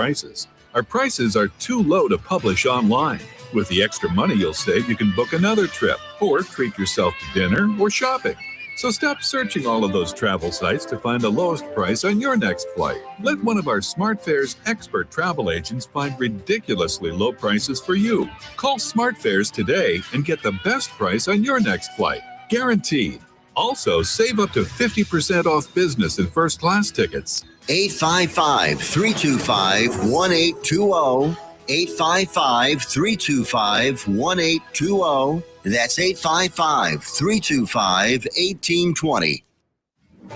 prices. Our prices are too low to publish online. With the extra money you'll save, you can book another trip or treat yourself to dinner or shopping. So stop searching all of those travel sites to find the lowest price on your next flight. Let one of our SmartFares expert travel agents find ridiculously low prices for you. Call SmartFares today and get the best price on your next flight. Guaranteed. Also, save up to 50% off business and first class tickets. 855-325-1820. 855-325-1820. That's 855-325-1820.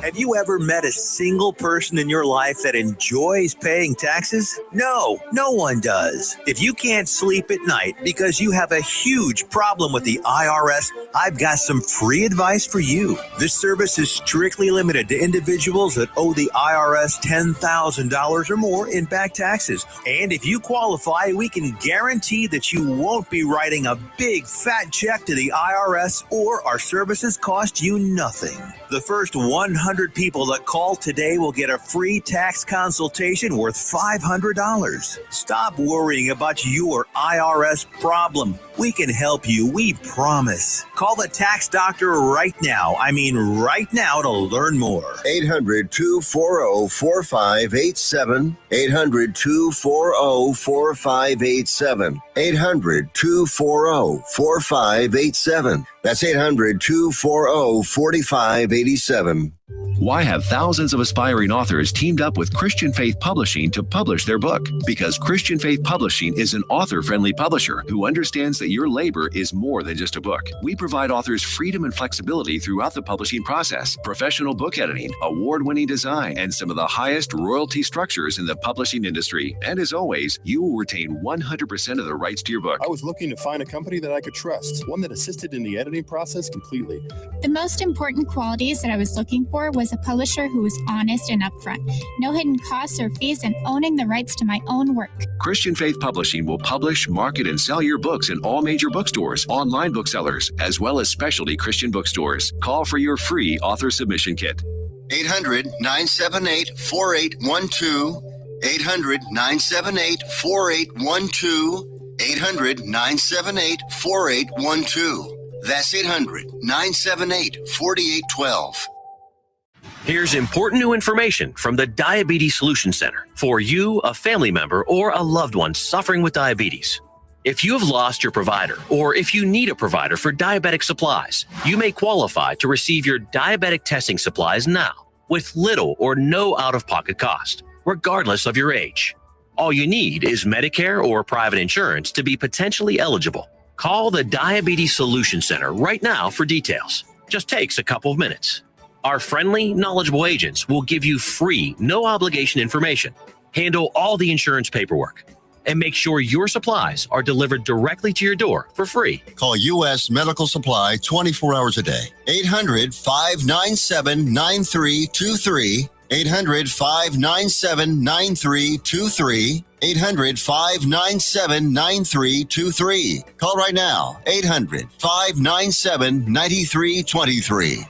Have you ever met a single person in your life that enjoys paying taxes? No one does. If you can't sleep at night because you have a huge problem with the IRS, I've got some free advice for you. This service is strictly limited to individuals that owe the IRS $10,000 or more in back taxes. And if you qualify, we can guarantee that you won't be writing a big fat check to the IRS, or our services cost you nothing. The first 100 people that call today will get a free tax consultation worth $500. Stop worrying about your IRS problem. We can help you, we promise. Call the tax doctor right now. I mean right now, to learn more. 800-240-4587. 800-240-4587. 800-240-4587. That's 800-240-4587. Why have thousands of aspiring authors teamed up with Christian Faith Publishing to publish their book? Because Christian Faith Publishing is an author-friendly publisher who understands that your labor is more than just a book. We provide authors freedom and flexibility throughout the publishing process, professional book editing, award-winning design, and some of the highest royalty structures in the publishing industry. And as always, you will retain 100% of the rights to your book. I was looking to find a company that I could trust, one that assisted in the editing process completely. The most important qualities that I was looking for was a publisher who was honest and upfront, no hidden costs or fees, and owning the rights to my own work. Christian Faith Publishing will publish, market, and sell your books in all major bookstores, online booksellers, as well as specialty Christian bookstores. Call for your free author submission kit. 800-978-4812. 800-978-4812. 800-978-4812. That's 800-978-4812. Here's important new information from the Diabetes Solution Center for you, a family member, or a loved one suffering with diabetes. If you have lost your provider, or if you need a provider for diabetic supplies, you may qualify to receive your diabetic testing supplies now with little or no out-of-pocket cost, regardless of your age. All you need is Medicare or private insurance to be potentially eligible. Call the Diabetes Solution Center right now for details. Just takes a couple of minutes. Our friendly, knowledgeable agents will give you free, no-obligation information, handle all the insurance paperwork, and make sure your supplies are delivered directly to your door for free. Call U.S. Medical Supply 24 hours a day. 800-597-9323. 800-597-9323. 800-597-9323. Call right now. 800-597-9323.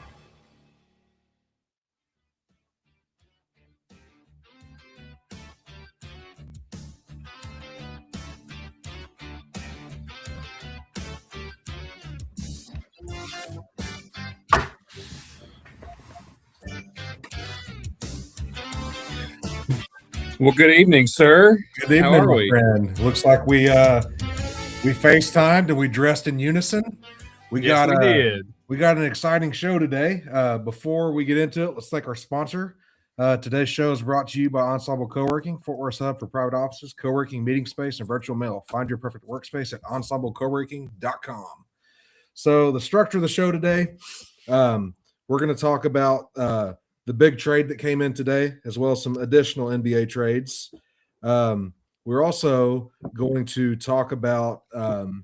Well, good evening, sir. Good evening, How are my we? friend. Looks like we FaceTimed and we dressed in unison. We Yes, we did. We got an exciting show today. Before we get into it, let's thank our sponsor. Today's show is brought to you by Ensemble Co-working, Fort Worth hub for private offices, co-working, meeting space, and virtual mail. Find your perfect workspace at ensemblecoworking.com. So the structure of the show today, we're going to talk about the big trade that came in today, as well as some additional NBA trades. We're also going to talk about the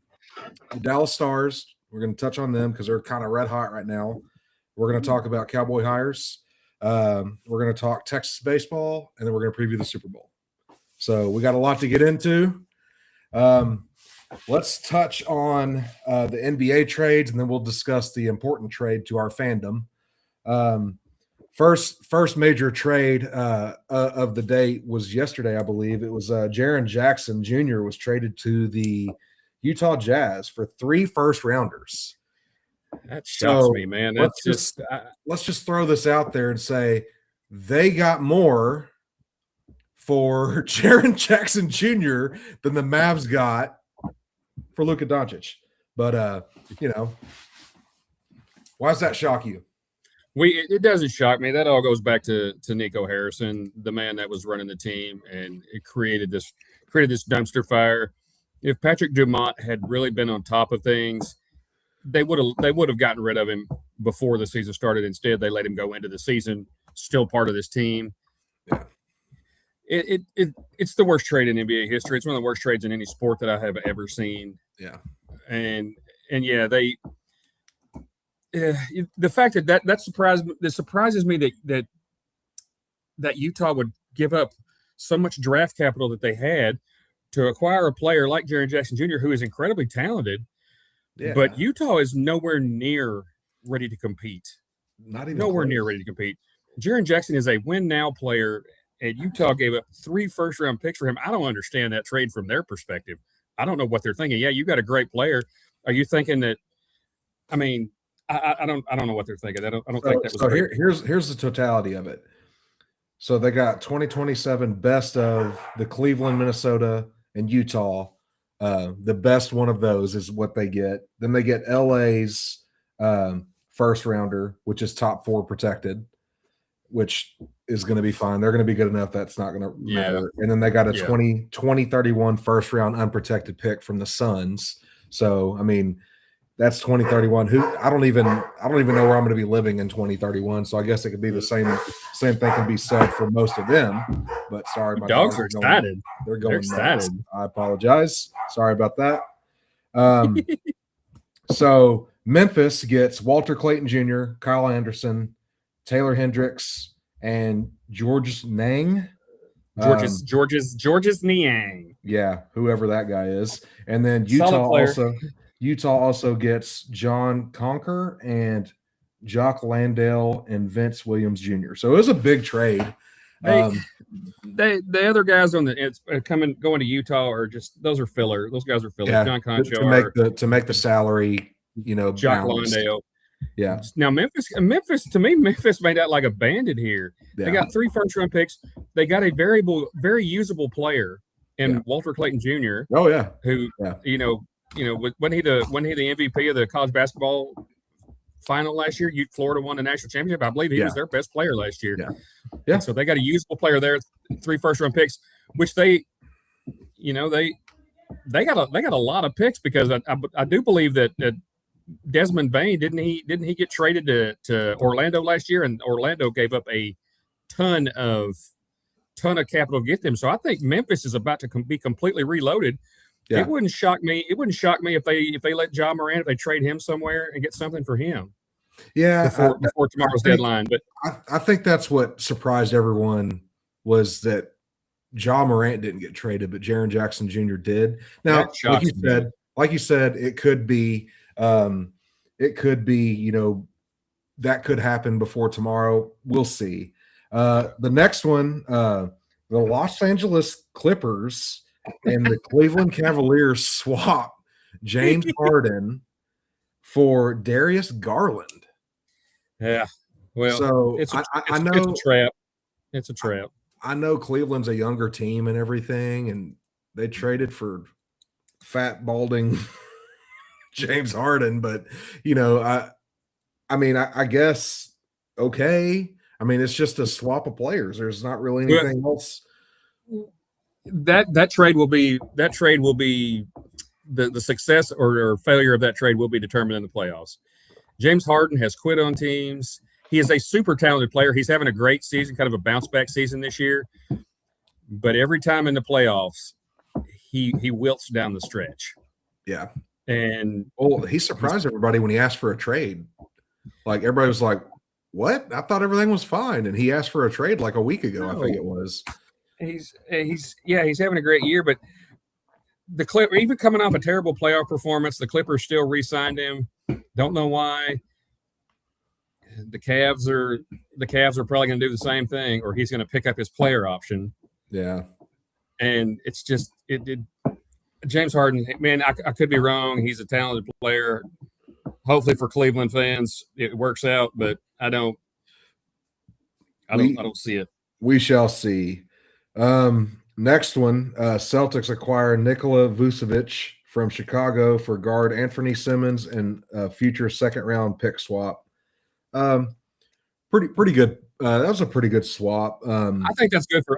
Dallas Stars. We're going to touch on them because they're kind of red hot right now. We're going to talk about Cowboy hires. We're going to talk Texas baseball, and then we're going to preview the Super Bowl. So we got a lot to get into. Let's touch on the NBA trades, and then we'll discuss the important trade to our fandom. First major trade of the day was yesterday, I believe. It was Jaren Jackson Jr. was traded to the Utah Jazz for 3 first-rounders. That shocks me, man. That's let's just throw this out there and say they got more for Jaren Jackson Jr. than the Mavs got for Luka Doncic. But why does that shock you? It doesn't shock me. That all goes back to Nico Harrison, the man that was running the team, and it created this dumpster fire. If Patrick Dumont had really been on top of things, they would have gotten rid of him before the season started. Instead, they let him go into the season, still part of this team. Yeah. It's the worst trade in NBA history. It's one of the worst trades in any sport that I have ever seen. Yeah. And yeah, the fact that surprises me that Utah would give up so much draft capital that they had to acquire a player like Jaren Jackson Jr., who is incredibly talented. Yeah. But Utah is nowhere near ready to compete. Not even nowhere close. near ready to compete. Jaren Jackson is a win now player, and Utah gave up 3 first-round picks for him. I don't understand that trade from their perspective. I don't know what they're thinking. Yeah, you got a great player. Are you thinking that? I mean, I don't know what they're thinking. I don't think that was. So here's the totality of it. So they got 2027 best of the Cleveland, Minnesota, and Utah. The best one of those is what they get. Then they get LA's first rounder, which is top 4 protected, which is going to be fine. They're going to be good enough. That's not going to matter. And then they got a 2031 first round unprotected pick from the Suns. So, I mean, that's 2031. Who I don't even know where I'm going to be living in 2031. So I guess it could be the same thing can be said for most of them. But sorry, my dogs are excited. They're going excited. Nuts. I apologize. Sorry about that. So Memphis gets Walter Clayton Jr., Kyle Anderson, Taylor Hendricks, and Georges Niang. Georges Niang. Yeah, whoever that guy is. And then Utah also gets John Conker and Jock Landale and Vince Williams Jr. So it was a big trade. The other guys on going to Utah are just those are filler. Those guys are filler. Yeah, John Concho to make the salary, Jock balanced. Landale. Yeah. Now Memphis made out like a bandit here. Yeah. They got 3 first-round picks. They got a very usable player in Walter Clayton Jr. Oh yeah. Who when he the MVP of the college basketball final last year, Florida won the national championship. I believe he was their best player last year. Yeah. Yeah. And so they got a usable player there, 3 first-round picks, which they got a lot of picks because I do believe that Desmond Bain didn't he get traded to Orlando last year, and Orlando gave up a ton of capital to get them. So I think Memphis is about to be completely reloaded. Yeah. It wouldn't shock me if they let Ja Morant, if they trade him somewhere and get something for him. Yeah, before tomorrow's deadline. But I think that's what surprised everyone was that Ja Morant didn't get traded, but Jaren Jackson Jr. did. Now, like you said, it could be that could happen before tomorrow. We'll see. The next one, the Los Angeles Clippers and the Cleveland Cavaliers swap James Harden for Darius Garland. Yeah. Well, so I know it's a trap. It's a trap. I know Cleveland's a younger team and everything, and they traded for fat, balding James Harden, but I guess okay. I mean, it's just a swap of players. There's not really anything else. That trade will be the success or failure of that trade will be determined in the playoffs. James Harden has quit on teams. He is a super talented player. He's having a great season, kind of a bounce back season this year. But every time in the playoffs, he wilts down the stretch. Yeah. And he surprised everybody when he asked for a trade. Like everybody was like, "What? I thought everything was fine." And he asked for a trade like a week ago, I think it was. He's having a great year, but the Clippers, even coming off a terrible playoff performance, the Clippers still re-signed him. Don't know why. the Cavs are probably going to do the same thing, or he's going to pick up his player option. Yeah. And it's just James Harden, man, I could be wrong. He's a talented player. Hopefully for Cleveland fans, it works out, but I don't see it. We shall see. Next one, Celtics acquire Nikola Vucevic from Chicago for guard Anthony Simmons and a future second-round pick swap. Pretty good. That was a pretty good swap. I think that's good for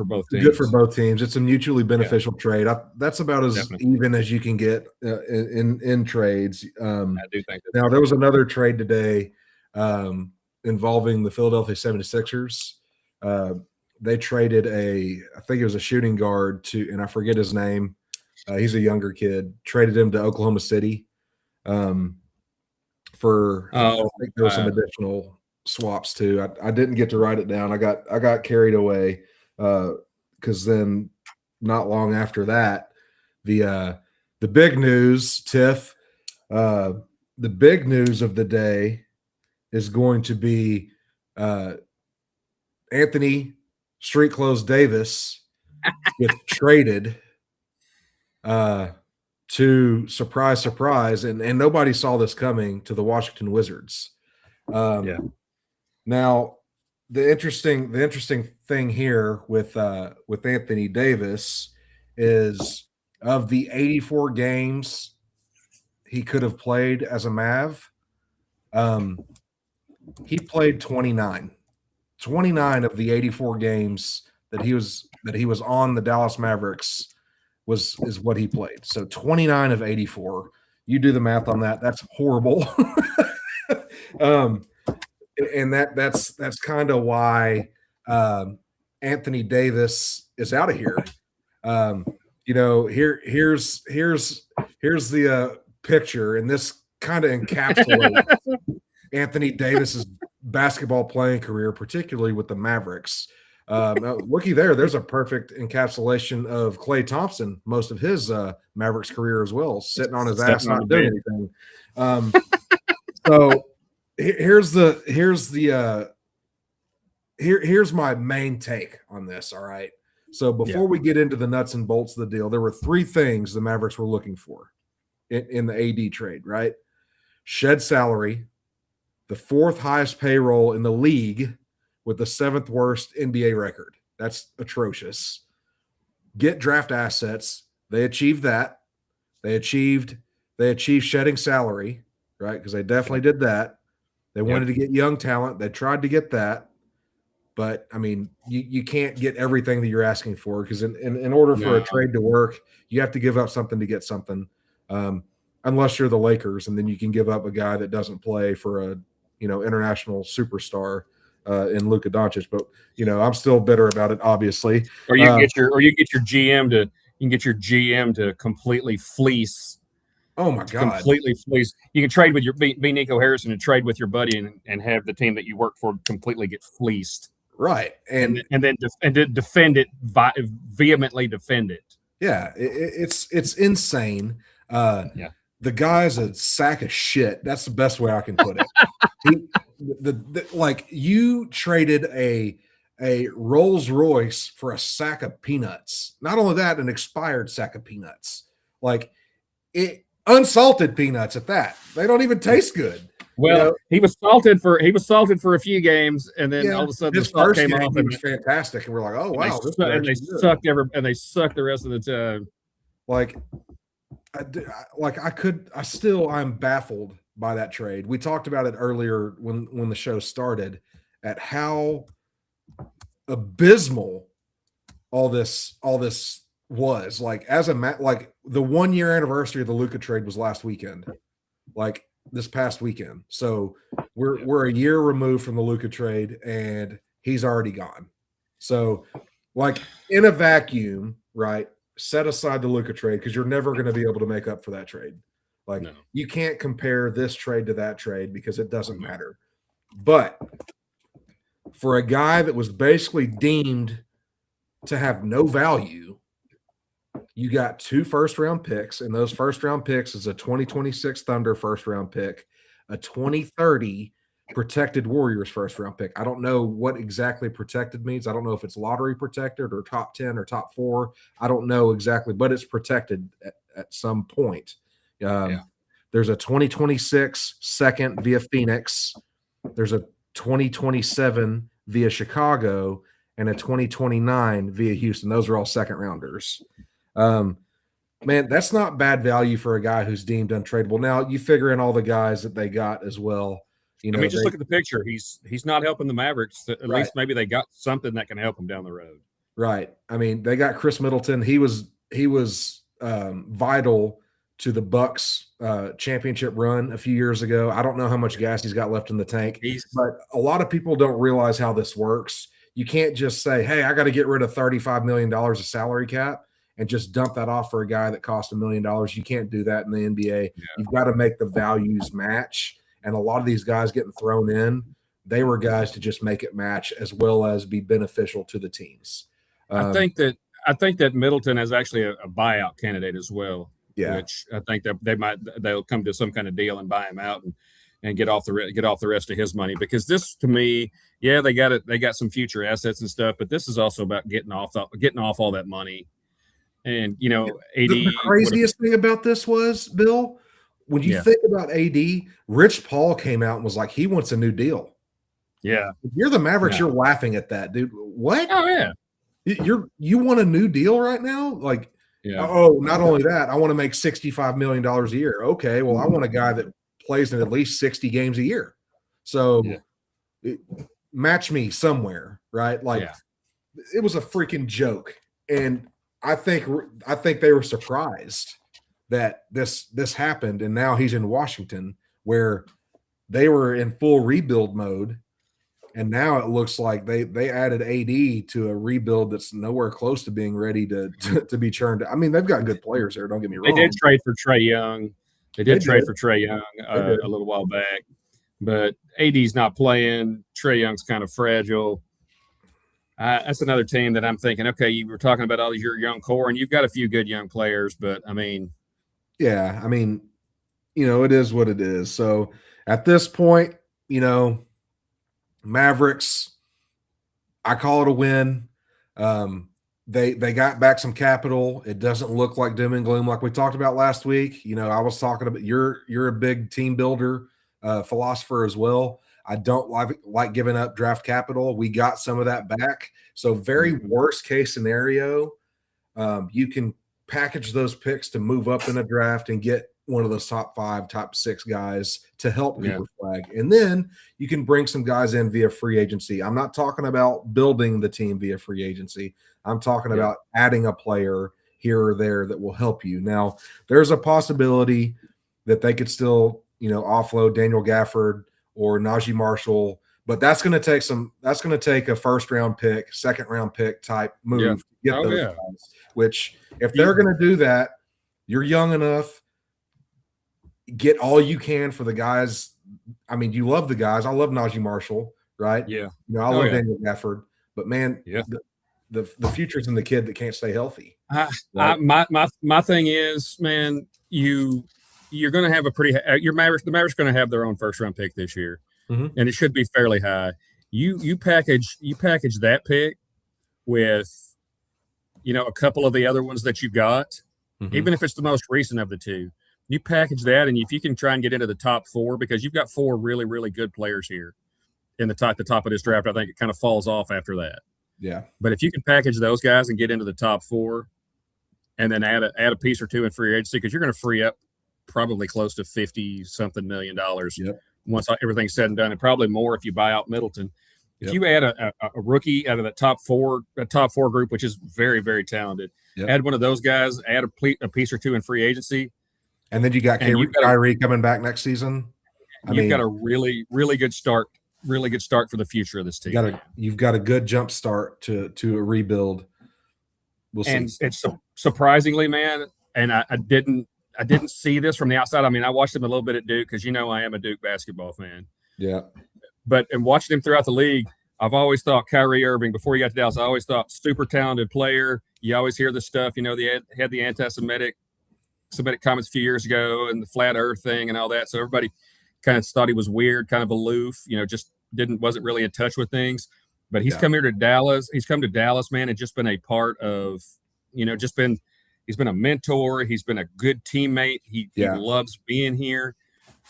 both teams. Good for both teams. It's a mutually beneficial trade. That's about as Definitely. even as you can get in trades. I do think that. Now, there was another trade today involving the Philadelphia 76ers. They traded I think it was a shooting guard and I forget his name. He's a younger kid. Traded him to Oklahoma City for I think there were some additional swaps too. I didn't get to write it down. I got carried away because then not long after that, the big news, Tiff, the big news of the day is going to be Anthony Street Clothes Davis gets traded to surprise, and nobody saw this coming, to the Washington Wizards. Now, the interesting thing here with Anthony Davis is, of the 84 games he could have played as a Mav, he played 29. 29 of the 84 games that he was on the Dallas Mavericks is what he played. So 29 of 84. You do the math on that. That's horrible. And that's kind of why Anthony Davis is out of here. Here's the picture, and this kind of encapsulates Anthony Davis's basketball playing career, particularly with the Mavericks. Looky there, there's a perfect encapsulation of Klay Thompson, most of his Mavericks career as well, sitting on his ass, not doing anything. So here's my main take on this. All right. So before we get into the nuts and bolts of the deal, there were three things the Mavericks were looking for in the AD trade, right? Shed salary, the fourth highest payroll in the league with the seventh worst NBA record. That's atrocious. Get draft assets. They achieved that. They achieved shedding salary, right? Because they definitely did that. They wanted to get young talent. They tried to get that. But, I mean, you can't get everything that you're asking for, because in order for a trade to work, you have to give up something to get something, unless you're the Lakers, and then you can give up a guy that doesn't play for a international superstar in Luka Doncic. But I'm still bitter about it, obviously. Or you can get your GM to completely fleece. Oh my God! Completely fleece. You can trade with your be Nico Harrison and trade with your buddy and have the team that you work for completely get fleeced. Right, and then defend it, vehemently defend it. Yeah, it's insane. The guy's a sack of shit. That's the best way I can put it. Like, you traded a Rolls Royce for a sack of peanuts. Not only that, an expired sack of peanuts. Like, unsalted peanuts at that. They don't even taste good. Well, he was salted for a few games, and then all of a sudden the salt came off. It was fantastic, and we're like, "Oh wow!" They sucked the rest of the time. Like, I'm baffled by that trade. We talked about it earlier when the show started, at how abysmal all this was. Like, like the 1 year anniversary of the Luka trade was last weekend. Like, this past weekend. So we're a year removed from the Luka trade, and he's already gone. So, like, in a vacuum, right? Set aside the Luka trade, because you're never going to be able to make up for that trade. Like, you can't compare this trade to that trade, because it doesn't matter. But for a guy that was basically deemed to have no value, you got 2 first-round picks, and those first-round picks is a 2026 Thunder first-round pick, a 2030 protected Warriors first round pick. I don't know what exactly protected means. I don't know if it's lottery protected or top 10 or top 4. I don't know exactly, but it's protected at some point. There's a 2026 second via Phoenix. There's a 2027 via Chicago and a 2029 via Houston. Those are all second rounders. Man, that's not bad value for a guy who's deemed untradeable. Now you figure in all the guys that they got as well. You know, just look at the picture. He's not helping the Mavericks. At least maybe they got something that can help them down the road. Right. I mean, they got Chris Middleton. He was vital to the Bucks championship run a few years ago. I don't know how much gas he's got left in the tank, but a lot of people don't realize how this works. You can't just say, hey, I got to get rid of $35 million of salary cap and just dump that off for a guy that cost $1 million. You can't do that in the NBA. Yeah. You've got to make the values match. And a lot of these guys getting thrown in, they were guys to just make it match as well as be beneficial to the teams. I think that Middleton is actually a buyout candidate as well. Yeah, which I think that they'll come to some kind of deal and buy him out and get off the rest of his money, because this, to me, yeah, they got some future assets and stuff, but this is also about getting off all that money. And you know, AD. The craziest thing about this was, Bill, when you think about AD, Rich Paul came out and was like, he wants a new deal. Yeah. If you're the Mavericks, you're laughing at that, dude. What? Oh, yeah. You want a new deal right now? Like, oh, not only that, I want to make $65 million a year. Okay, well, I want a guy that plays in at least 60 games a year. So match me somewhere, right? Like, it was a freaking joke. And I think they were surprised that this happened, and now he's in Washington, where they were in full rebuild mode, and now it looks like they added AD to a rebuild that's nowhere close to being ready to be churned. I mean, they've got good players there. Don't get me wrong. They did trade for Trae Young. They did trade for Trae Young a little while back, but AD's not playing. Trae Young's kind of fragile. That's another team that I'm thinking, okay, you were talking about all your young core, and you've got a few good young players, but I mean, yeah, I mean, you know, it is what it is. So at this point, you know, Mavericks, I call it a win. They got back some capital. It doesn't look like doom and gloom like we talked about last week. You know, I was talking about you're a big team builder philosopher as well. I don't like giving up draft capital. We got some of that back. So very worst case scenario, you can package those picks to move up in a draft and get one of those top 5, top 6 guys to help Cooper Flag. And then you can bring some guys in via free agency. I'm not talking about building the team via free agency. I'm talking about adding a player here or there that will help you. Now, there's a possibility that they could still, you know, offload Daniel Gafford or Najee Marshall, but that's going to take a first round pick, second round pick type move to get those guys, which if they're going to do that, you're young enough, get all you can for the guys. I mean, you love the guys. I love Najee Marshall, right? Yeah. You know, I love Daniel Gafford, but man, the future's in the kid that can't stay healthy. My thing is, man, you're going to have a pretty the Mavericks going to have their own first round pick this year, and it should be fairly high. You package that pick with, you know, a couple of the other ones that you got, even if it's the most recent of the two. You package that, and if you can try and get into the top 4, because you've got 4 really, really good players here in the top of this draft, I think it kind of falls off after that. Yeah. But if you can package those guys and get into the top 4, and then add a piece or two in free agency, because you're going to free up probably close to $50-something million once everything's said and done, and probably more if you buy out Middleton. If you add a rookie out of the top 4 group, which is very, very talented, add one of those guys, add a piece or two in free agency. And then you got Kyrie coming back next season. You've got a really, really good start for the future of this team. You've got a good jump start to a rebuild. We'll see. And it's surprisingly, man, and I didn't see this from the outside. I mean, I watched him a little bit at Duke because, you know, I am a Duke basketball fan. Yeah. But in watching him throughout the league, I've always thought Kyrie Irving, before he got to Dallas, I always thought super talented player. You always hear the stuff, you know, they had the anti-Semitic comments a few years ago and the flat earth thing and all that. So everybody kind of thought he was weird, kind of aloof, just wasn't really in touch with things. But he's come here to Dallas. He's come to Dallas, man, and just been a part of, he's been a mentor. He's been a good teammate. He loves being here.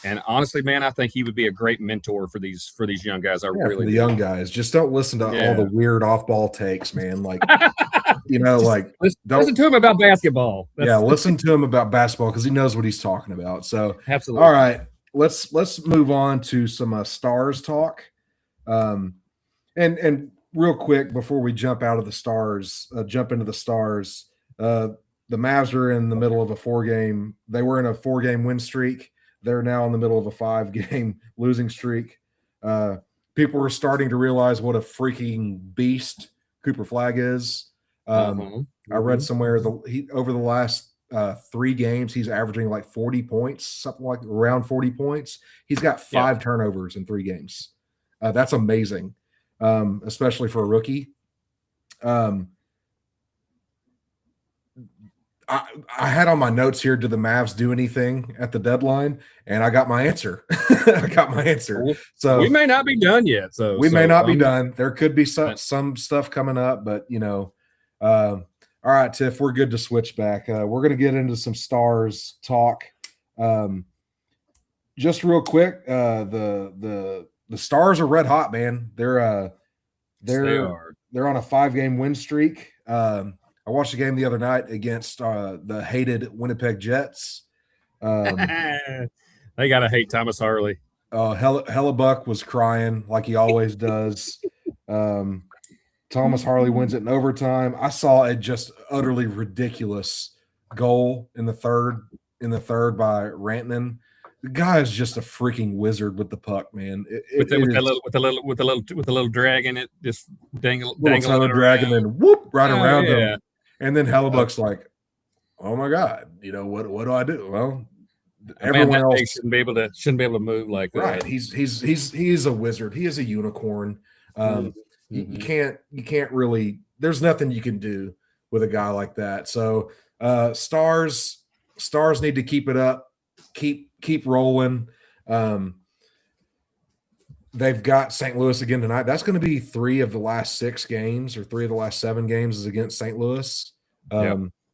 And honestly, man, I think he would be a great mentor for these young guys. Really the do. young guys. Just don't listen to all the weird off-ball takes, man. Like, listen to him about basketball. Listen to him about basketball because he knows what he's talking about. So, absolutely. All right, let's move on to some stars talk. And real quick before we jump into the stars, the Mavs are in the middle of a 4-game. They were in a 4-game win streak. They're now in the middle of a 5-game losing streak. People are starting to realize what a freaking beast Cooper Flagg is. I read somewhere over the last 3 games, he's averaging like 40 points, something like around 40 points. He's got 5 turnovers in 3 games. That's amazing, especially for a rookie. I had on my notes here, did the Mavs do anything at the deadline? And I got my answer. So we may not be done yet. We may not be done. There could be some stuff coming up, but all right, Tiff, we're good to switch back. We're going to get into some stars talk. Just real quick, the Stars are red hot, man. They're on a 5-game win streak. I watched the game the other night against the hated Winnipeg Jets. They gotta hate Thomas Harley. Hellebuck was crying like he always does. Thomas Harley wins it in overtime. I saw a just utterly ridiculous goal in the third by Rantanen. The guy is just a freaking wizard with the puck, man. With a little drag in it, just dangling drag, and then whoop right around him. And then Hellebuck's like, "Oh my God, what do I do?" Well, everyone else shouldn't be able to move like that. Right? He's a wizard. He is a unicorn. You can't really. There's nothing you can do with a guy like that. So stars need to keep it up, keep rolling. They've got St. Louis again tonight. That's going to be 3 of the last 6 games or 3 of the last 7 games is against St. Louis.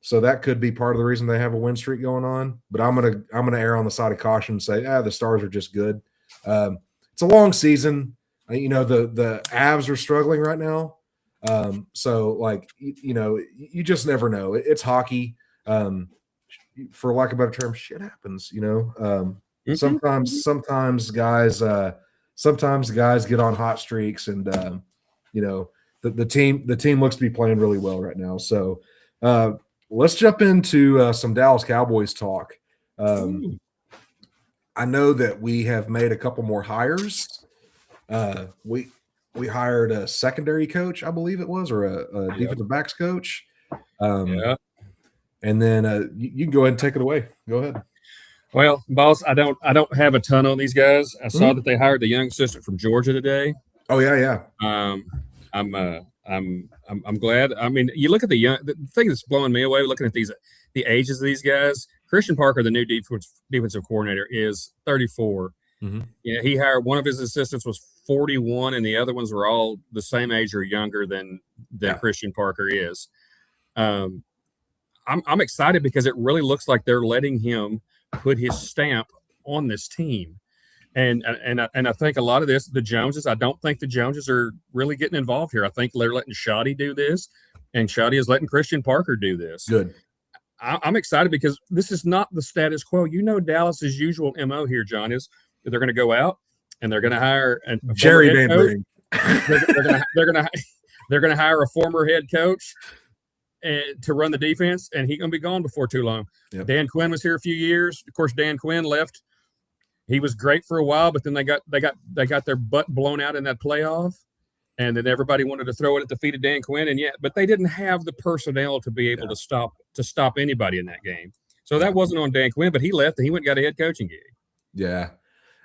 So that could be part of the reason they have a win streak going on. But I'm gonna err on the side of caution and say, the Stars are just good. It's a long season. The Avs are struggling right now. So you just never know. It's hockey. For lack of a better term, shit happens. Sometimes guys get on hot streaks, and the team looks to be playing really well right now. So let's jump into some Dallas Cowboys talk. I know that we have made a couple more hires. We hired a secondary coach, I believe it was, or a defensive backs coach. And then you can go ahead and take it away. Go ahead. Well, boss, I don't have a ton on these guys. I saw that they hired the young assistant from Georgia today. Oh yeah. I'm glad. I mean, you look at the thing that's blowing me away looking at the ages of these guys. Christian Parker, the new defensive coordinator, is 34. He hired one of his assistants was 41, and the other ones were all the same age or younger than Christian Parker is. I'm excited because it really looks like they're letting him put his stamp on this team. And I think a lot of this, the Joneses, I don't think the Joneses are really getting involved here. I think they're letting Shoddy do this, and Shoddy is letting Christian Parker do this. Good. I'm excited because this is not the status quo. Dallas's usual MO here, John, is that they're going to go out and they're going to hire a Jerry Van Breen. They're going to hire a former head coach to run the defense, and he's going to be gone before too long. Yep. Dan Quinn was here a few years. Of course, Dan Quinn left. He was great for a while, but then they got their butt blown out in that playoff, and then everybody wanted to throw it at the feet of Dan Quinn, but they didn't have the personnel to be able to stop anybody in that game. So that wasn't on Dan Quinn, but he left and he went and got a head coaching gig. Yeah,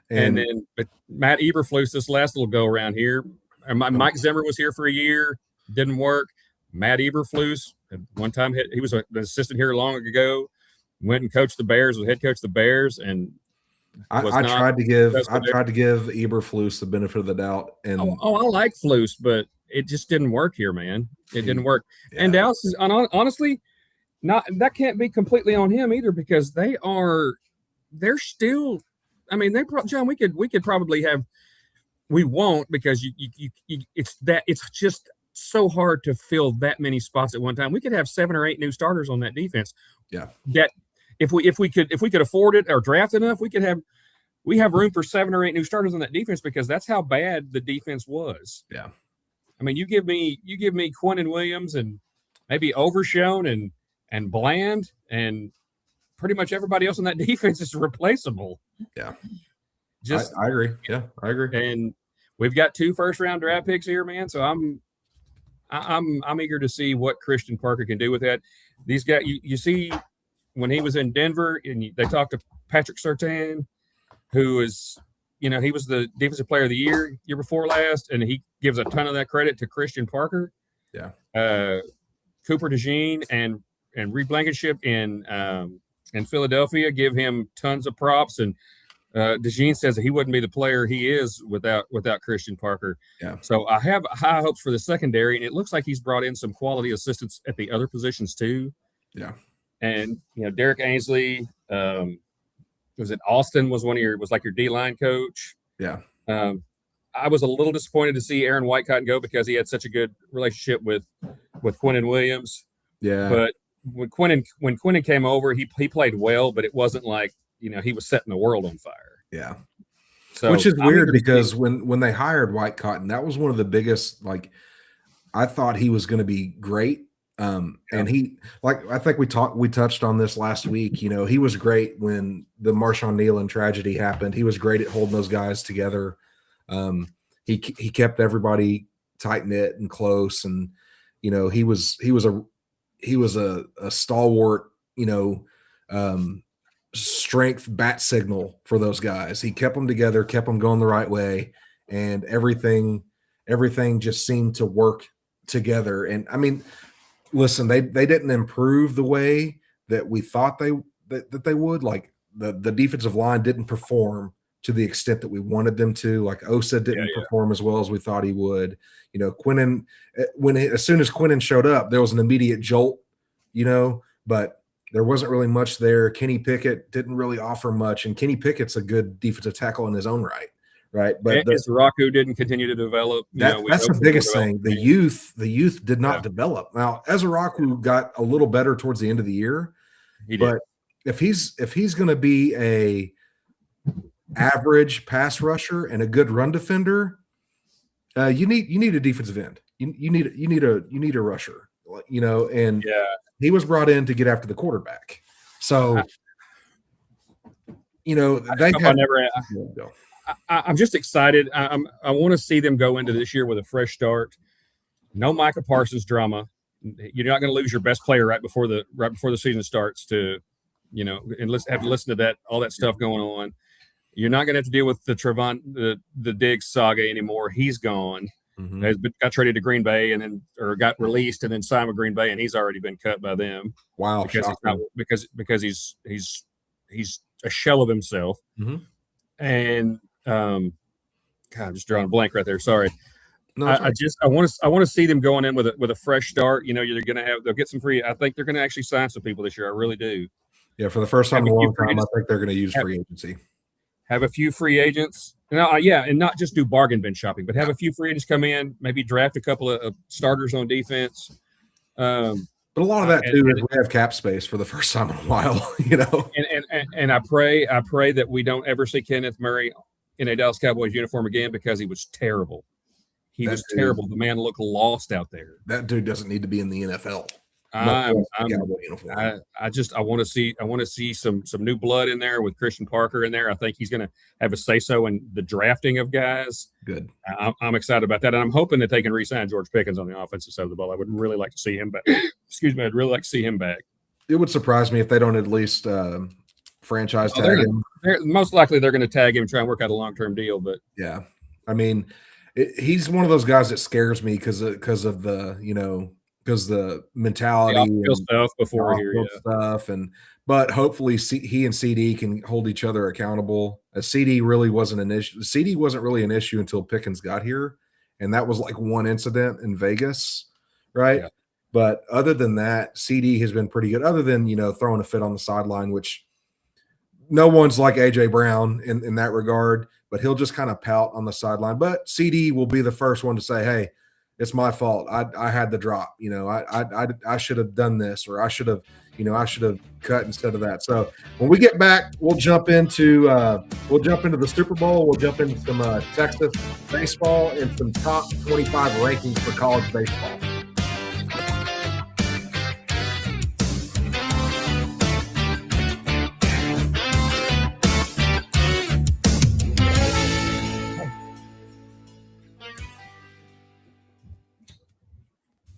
but Matt Eberflus this last little go around here. Mike Zimmer was here for a year, didn't work. Matt Eberflus, at one time he was an assistant here long ago, went and coached the Bears, was head coach of the Bears, and I tried to give Eberflus the benefit of the doubt, and I like Flus, but it just didn't work here, man. It didn't work. Yeah. And Dallas is honestly not, that can't be completely on him either, because they're still, I mean, John, we could probably have, we won't, because it's just so hard to fill that many spots at one time. We could have 7 or 8 new starters on that defense. Yeah. That if we could afford it or draft enough, we have room for 7 or 8 new starters on that defense, because that's how bad the defense was. Yeah. I mean, you give me Quinnen Williams and maybe Overshown and Bland, and pretty much everybody else on that defense is replaceable. Yeah. I agree. Yeah, I agree. And we've got 2 first-round draft picks here, man. So I'm eager to see what Christian Parker can do with that. These guys, you see, when he was in Denver, and they talked to Patrick Surtain, who is, he was the defensive player of the year before last, and he gives a ton of that credit to Christian Parker. Yeah. Cooper DeJean and Reed Blankenship in Philadelphia give him tons of props, and DeJean says that he wouldn't be the player he is without Christian Parker. Yeah. So I have high hopes for the secondary, and it looks like he's brought in some quality assistants at the other positions too. Yeah. And Derek Ainsley, was it Austin was like your D-line coach? Yeah. I was a little disappointed to see Aaron Whitecotton go, because he had such a good relationship with Quinnen Williams. Yeah. But when Quinnen came over, he played well, but it wasn't like, he was setting the world on fire. Yeah. So, which is weird, because when they hired Whitecotton, that was one of the biggest, I thought he was going to be great. And he, I think we touched on this last week, he was great when the Marshawn Nealon tragedy happened. He was great at holding those guys together. He kept everybody tight knit and close, and he was a stalwart, strength bat signal for those guys. He kept them together, kept them going the right way, and everything just seemed to work together. And I mean, listen, they didn't improve the way that we thought they would. Like the defensive line didn't perform to the extent that we wanted them to. Like Osa didn't perform as well as we thought he would. Quinnen, as soon as Quinnen showed up, there was an immediate jolt, but there wasn't really much there. Kenny Pickett didn't really offer much, and Kenny Pickett's a good defensive tackle in his own right. But Raku didn't continue to develop. That's the biggest thing. The youth did not develop. Now, Ezaraku got a little better towards the end of the year, but if he's going to be a average pass rusher and a good run defender, you need a defensive end. You need a rusher. And he was brought in to get after the quarterback. So I'm just excited. I want to see them go into this year with a fresh start. No Micah Parsons drama. You're not going to lose your best player right before the season starts and have to listen to that, all that stuff going on. You're not going to have to deal with the Diggs saga anymore. He's gone. Mm-hmm. Got traded to Green Bay or got released and then signed with Green Bay, and he's already been cut by them. Wow. Because he's a shell of himself. Mm-hmm. And God, I'm just drawing a blank right there. Sorry. No, I want to see them going in with a fresh start. They'll get some free. I think they're going to actually sign some people this year. I really do. Yeah, for the first time in a long time, I think they're going to use free agency. Have a few free agents. And not just do bargain bin shopping, but have a few free agents come in, maybe draft a couple of starters on defense. But a lot of that too is we have cap space for the first time in a while, And I pray that we don't ever see Kenneth Murray in a Dallas Cowboys uniform again, because he was terrible. He was terrible. The man looked lost out there. That dude doesn't need to be in the NFL. I want to see some new blood in there with Christian Parker in there. I think he's going to have a say-so in the drafting of guys. Good. I'm excited about that, and I'm hoping that they can re-sign George Pickens on the offensive side of the ball. I would really like to see him back. Excuse me, I'd really like to see him back. It would surprise me if they don't at least franchise tag him. Most likely they're going to tag him and try and work out a long-term deal. But yeah, I mean, he's one of those guys that scares me because of the because the mentality off-field and stuff before here. off-field stuff, but hopefully he and CD can hold each other accountable. CD really wasn't an issue. CD wasn't really an issue until Pickens got here, and that was like one incident in Vegas, right? Yeah. But other than that, CD has been pretty good. Other than throwing a fit on the sideline, which no one's like AJ Brown in that regard, but he'll just kind of pout on the sideline. But CD will be the first one to say, "Hey, it's my fault. I had the drop. I should have done this, or I should have cut instead of that." So when we get back, we'll jump into the Super Bowl. We'll jump into some Texas baseball and some top 25 rankings for college baseball.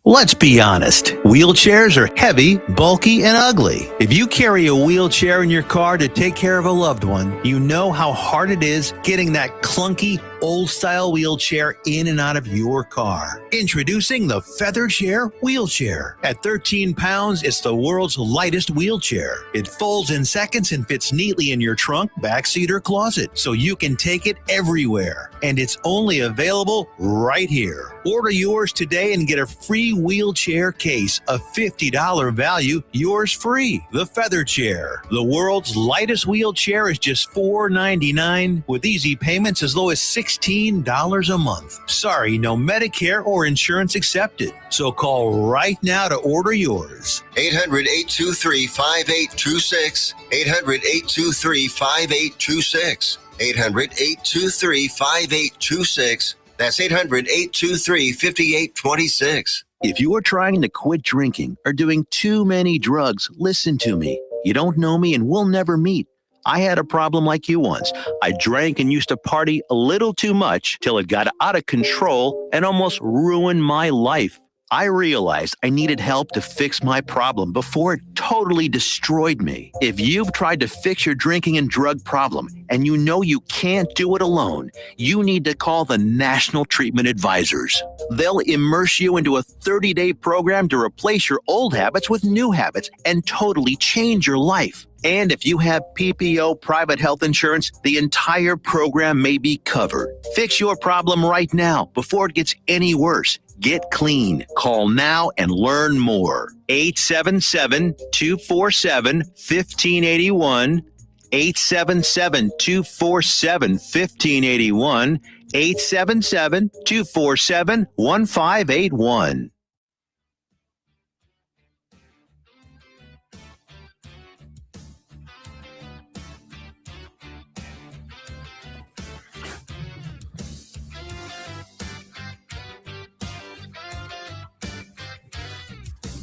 Let's be honest, wheelchairs are heavy, bulky, and ugly. If you carry a wheelchair in your car to take care of a loved one, you know how hard it is getting that clunky, old-style wheelchair in and out of your car. Introducing the Feather Chair Wheelchair. At 13 pounds, it's the world's lightest wheelchair. It folds in seconds and fits neatly in your trunk, backseat, or closet, so you can take it everywhere. And it's only available right here. Order yours today and get a free wheelchair case, a $50 value, yours free. The Feather Chair. The world's lightest wheelchair is just $4.99 with easy payments as low as $16 a month. Sorry, no Medicare or insurance accepted. So call right now to order yours. 800-823-5826. 800-823-5826. 800-823-5826. That's 800-823-5826. If you are trying to quit drinking or doing too many drugs, listen to me. You don't know me and we'll never meet. I had a problem like you once. I drank and used to party a little too much till it got out of control and almost ruined my life. I realized I needed help to fix my problem before it totally destroyed me. If you've tried to fix your drinking and drug problem and you know you can't do it alone, you need to call the National Treatment Advisors. They'll immerse you into a 30-day program to replace your old habits with new habits and totally change your life. And if you have PPO private health insurance, the entire program may be covered. Fix your problem right now before it gets any worse. Get clean. Call now and learn more. 877-247-1581. 877-247-1581. 877-247-1581.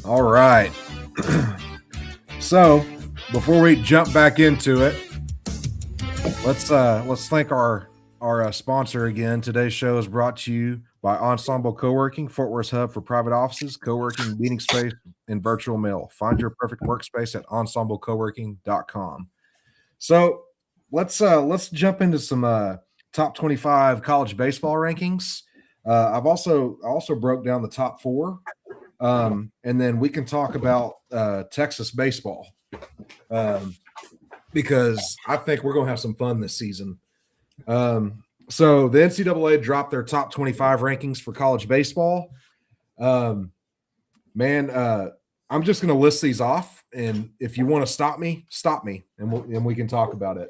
All right. So before we jump back into it, let's thank our sponsor again. Today's show is brought to you by Ensemble Co-working, Fort Worth's hub for private offices, co-working, meeting space, and virtual mail. Find your perfect workspace at ensemblecoworking.com. So let's jump into some top 25 college baseball rankings. I also broke down the top 4. And then we can talk about Texas baseball because I think we're going to have some fun this season. So the NCAA dropped their top 25 rankings for college baseball. I'm just going to list these off, and if you want to stop me, and we can talk about it.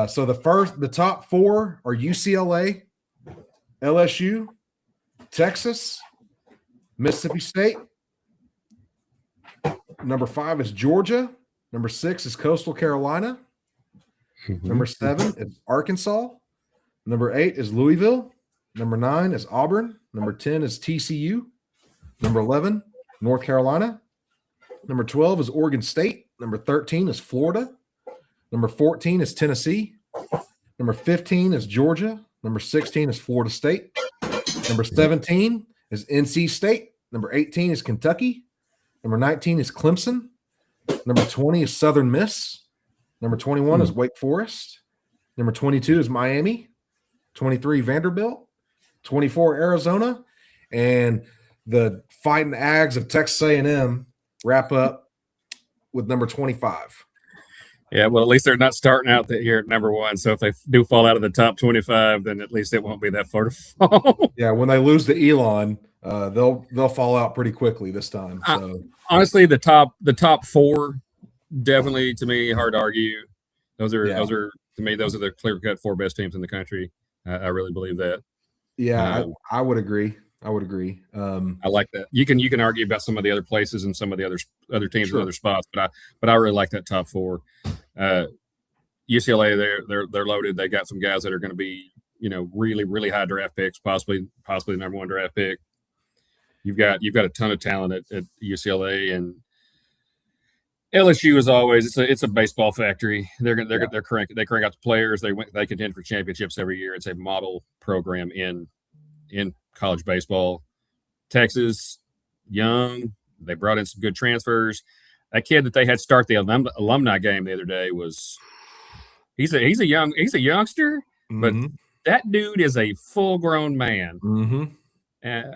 So the top 4 are UCLA, LSU, Texas, Mississippi State. Number 5 is Georgia. Number 6 is Coastal Carolina. Number 7 is Arkansas. Number 8 is Louisville. Number 9 is Auburn. Number 10 is TCU. Number 11, North Carolina. Number 12 is Oregon State. Number 13 is Florida. Number 14 is Tennessee. Number 15 is Georgia. Number 16 is Florida State. Number 17 is NC State. Number 18 is Kentucky. Number 19 is Clemson. Number 20 is Southern Miss. Number 21 is Wake Forest. Number 22 is Miami. 23, Vanderbilt. 24, Arizona. And the Fighting Ags of Texas A&M wrap up with number 25. Yeah, well, at least they're not starting out here at number 1. So if they do fall out of the top 25, then at least it won't be that far to fall. Yeah, when they lose to Elon, they'll fall out pretty quickly this time. So honestly, the top 4, definitely to me, hard to argue. Those are to me, those are the clear-cut 4 best teams in the country. I really believe that. Yeah, I would agree. I like that. You can argue about some of the other places and some of the other teams Sure. in other spots, but I really like that top 4. UCLA, they're loaded. They got some guys that are going to be, really, really high draft picks, possibly the number 1 draft pick. You've got a ton of talent at UCLA, and LSU is always it's a baseball factory. They crank out the players. They contend for championships every year. It's a model program in college baseball. Texas, young. They brought in some good transfers. That kid that they had start the alumni game the other day he's a youngster, but that dude is a full grown man. I'm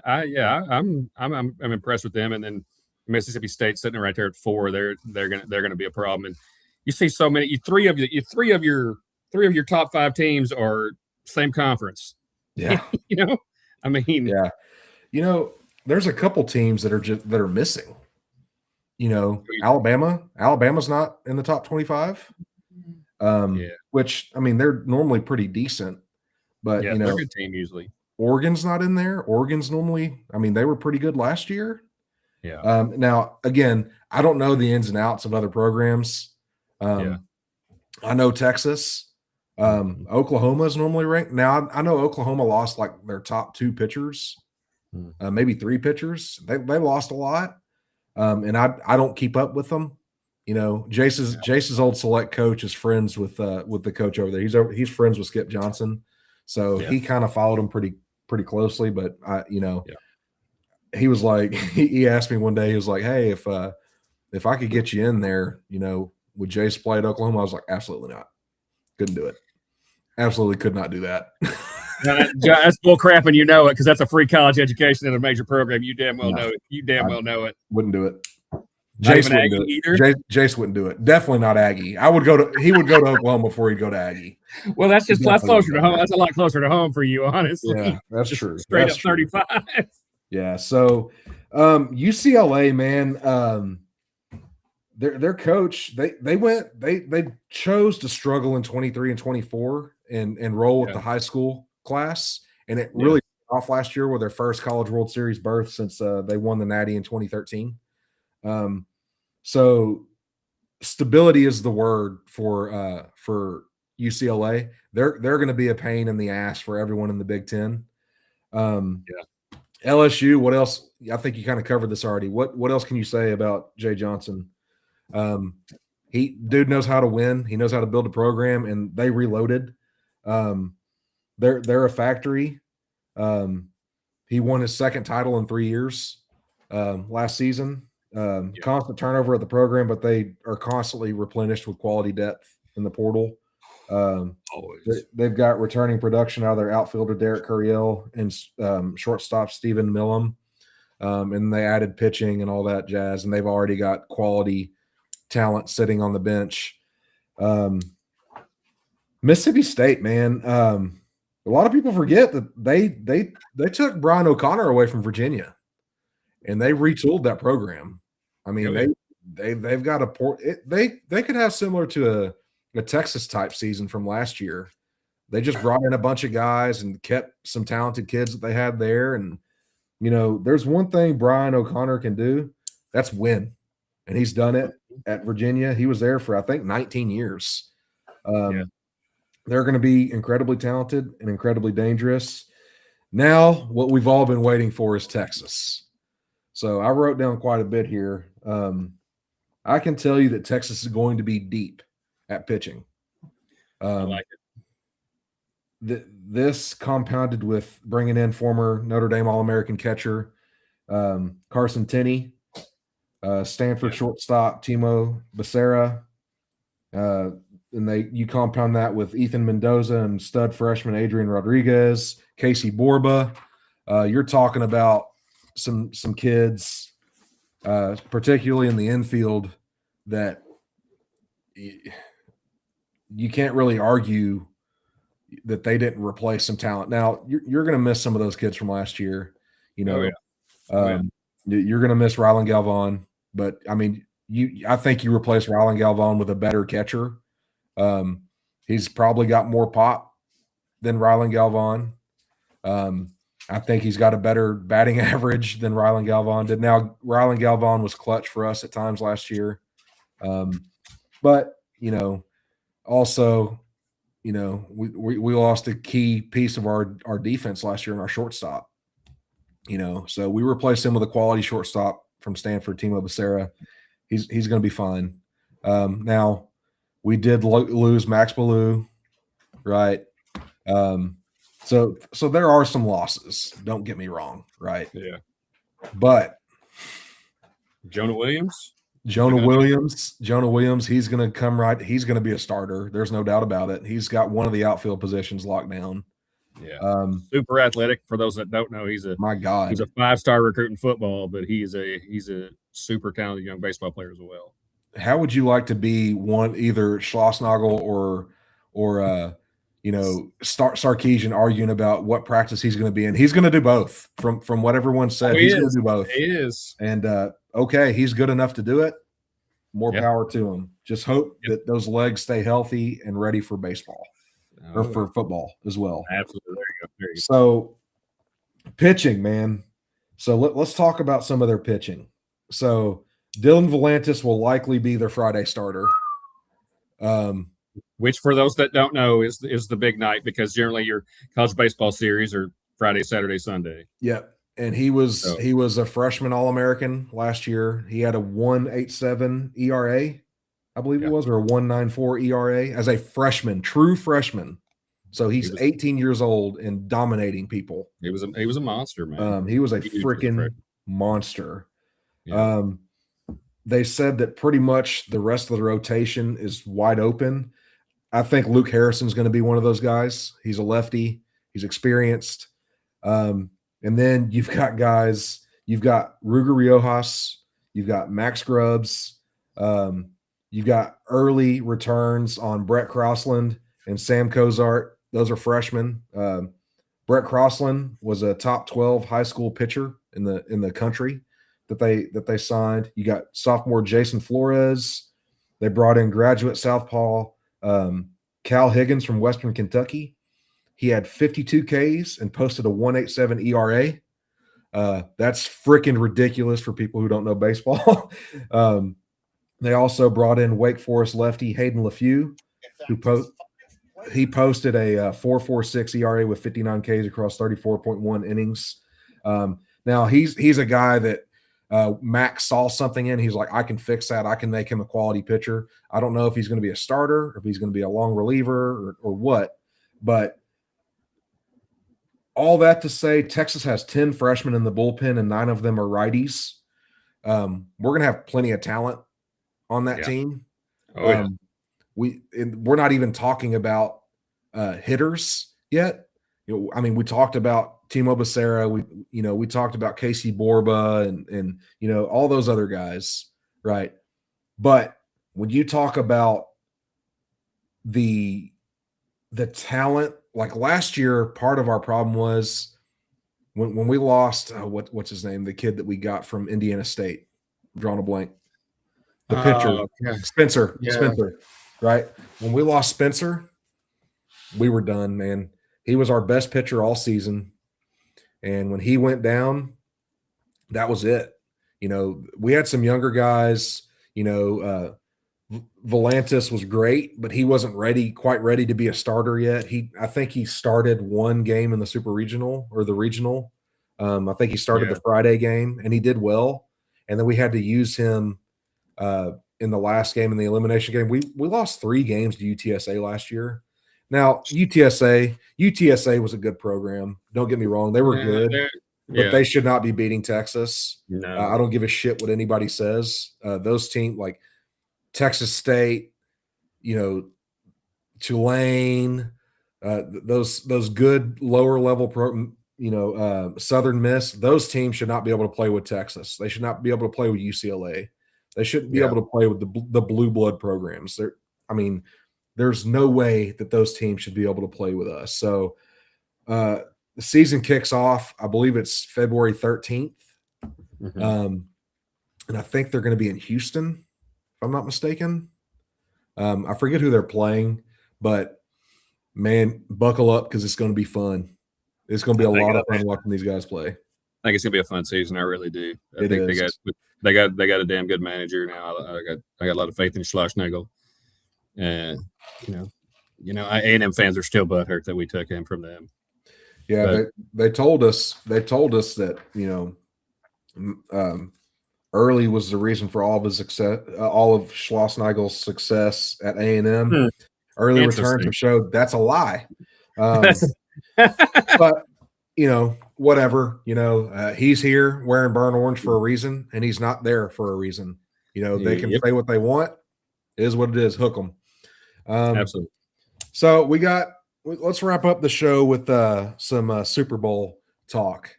impressed with them. And then Mississippi State sitting right there at 4. They're gonna be a problem. And you see so many. Three of your top 5 teams are same conference. Yeah. I mean, yeah. There's a couple teams that are missing. Alabama's not in the top 25. Which, I mean, they're normally pretty decent, but they're a good team usually. Oregon's not in there. Oregon's normally, I mean, they were pretty good last year. Yeah. Now, again, I don't know the ins and outs of other programs. I know Texas. Oklahoma is normally ranked. Now, I know Oklahoma lost like their top 2 pitchers, maybe 3 pitchers. They lost a lot, and I don't keep up with them. Jace's old select coach is friends with the coach over there. He's friends with Skip Johnson, so he kind of followed him pretty closely. But he was like, he asked me one day, he was like, "Hey, if I could get you in there, would Jace play at Oklahoma?" I was like, "Absolutely not. Couldn't do it. Absolutely could not do that." That's bull crap, and it because that's a free college education in a major program. You damn well know it. Well know it. Wouldn't do it. Jace wouldn't do it either. Jace wouldn't do it. Definitely not Aggie. He would go to Oklahoma before he'd go to Aggie. Well, that's closer to home. That's a lot closer to home for you, honestly. Yeah, that's true. Straight up 35. Yeah. So UCLA, man, their coach, they chose to struggle in 23 and 24 and roll with the high school class. And it really off last year with their first College World Series berth since they won the Natty in 2013. So stability is the word for UCLA. They're going to be a pain in the ass for everyone in the Big Ten. LSU, what else? I think you kind of covered this already. What else can you say about Jay Johnson? Dude knows how to win. He knows how to build a program, and they reloaded. They're a factory. He won his second title in 3 years last season. Constant turnover at the program, but they are constantly replenished with quality depth in the portal. They've got returning production out of their outfielder Derek Curiel and shortstop Stephen Millam, and they added pitching and all that jazz, and they've already got quality talent sitting on the bench. Mississippi State, man, a lot of people forget that they took Brian O'Connor away from Virginia, and they retooled that program. I mean, they've got they could have similar to a Texas type season from last year. They just brought in a bunch of guys and kept some talented kids that they had there. And, there's one thing Brian O'Connor can do, that's win. And he's done it at Virginia. He was there for, I think, 19 years. They're going to be incredibly talented and incredibly dangerous. Now, what we've all been waiting for is Texas. So I wrote down quite a bit here. I can tell you that Texas is going to be deep at pitching. I like it. This compounded with bringing in former Notre Dame All-American catcher Carson Tenney, Stanford shortstop Timo Becerra, and you compound that with Ethan Mendoza and stud freshman Adrian Rodriguez, Casey Borba. You're talking about some kids, particularly in the infield, that you can't really argue that they didn't replace some talent. Now you're going to miss some of those kids from last year. You're going to miss Rylan Galvan, but I mean, I think you replace Rylan Galvan with a better catcher. He's probably got more pop than Rylan Galvan. I think he's got a better batting average than Rylan Galvan did. Now, Rylan Galvan was clutch for us at times last year. But, also, we lost a key piece of our defense last year in our shortstop. So we replaced him with a quality shortstop from Stanford, Timo Becerra. He's going to be fine. Now, we did lose Max Ballou, right? So there are some losses. Don't get me wrong, right? Yeah. But Jonah Williams, he's going to come right. He's going to be a starter. There's no doubt about it. He's got one of the outfield positions locked down. Yeah. Super athletic. For those that don't know, he's a 5-star recruit in football, but he's a super talented young baseball player as well. How would you like to be either Schlossnagel or Sarkisian arguing about what practice he's going to be in? He's going to do both. From what everyone said, he's going to do both. He is. And okay, he's good enough to do it. More power to him. Just hope that those legs stay healthy and ready for baseball or for football as well. Absolutely. There you go. So pitching, man. So let's talk about some of their pitching. So Dylan Volantis will likely be their Friday starter. Which, for those that don't know, is the big night, because generally your college baseball series are Friday, Saturday, Sunday. Yep. And he was a freshman All-American last year. He had a 1.87 ERA, I believe it was, or a 1.94 ERA as a freshman, true freshman. So he's 18 years old and dominating people. He was a monster, man. He was a freaking monster. Yeah. They said that pretty much the rest of the rotation is wide open. I think Luke Harrison's going to be one of those guys. He's a lefty. He's experienced. And then you've got guys. You've got Ruger Riojas. You've got Max Grubbs. You've got early returns on Brett Crossland and Sam Cozart. Those are freshmen. Brett Crossland was a top 12 high school pitcher in the country that they signed. You got sophomore Jason Flores. They brought in graduate southpaw Cal Higgins from Western Kentucky. He had 52 Ks and posted a 1.87 ERA. That's freaking ridiculous for people who don't know baseball. They also brought in Wake Forest lefty Hayden LeFew, who posted a 4.46 ERA with 59 Ks across 34.1 innings. Now he's a guy that Max saw something in. He's like, I can fix that. I can make him a quality pitcher. I don't know if he's going to be a starter, or if he's going to be a long reliever or what. But all that to say, Texas has 10 freshmen in the bullpen, and 9 of them are righties. We're going to have plenty of talent on that team. We're not even talking about hitters yet. We talked about Timo Becerra. We talked about Casey Borba and all those other guys, right? But when you talk about the talent, like last year, part of our problem was when we lost what's his name, the kid that we got from Indiana State, I'm drawing a blank, the pitcher, Spencer, right? When we lost Spencer, we were done, man. He was our best pitcher all season. And when he went down, that was it. We had some younger guys. Volantis was great, but he wasn't quite ready to be a starter yet. I think he started one game in the Super Regional or the Regional. I think he started the Friday game, and he did well. And then we had to use him in the last game, in the elimination game. We lost 3 games to UTSA last year. Now, UTSA was a good program. Don't get me wrong. They were good, but they should not be beating Texas. No. I don't give a shit what anybody says. Those teams like Texas State, Tulane, those good lower level Southern Miss, those teams should not be able to play with Texas. They should not be able to play with UCLA. They shouldn't be able to play with the blue blood programs. There's no way that those teams should be able to play with us. So the season kicks off, I believe it's February 13th. And I think they're going to be in Houston, if I'm not mistaken. I forget who they're playing, but man, buckle up because it's going to be fun. It's going to be a lot of fun watching these guys play. I think it's going to be a fun season. I really do. I think they got a damn good manager now. I got a lot of faith in Schlossnagel. A&M fans are still butthurt that we took him from them. Yeah, they told us that Early was the reason for all of his success, all of Schlossnagel's success at A&M. Early returns have showed that's a lie. But whatever. He's here wearing burnt orange for a reason, and he's not there for a reason. They can say what they want. It is what it is. Hook them. Absolutely. So let's wrap up the show with some Super Bowl talk.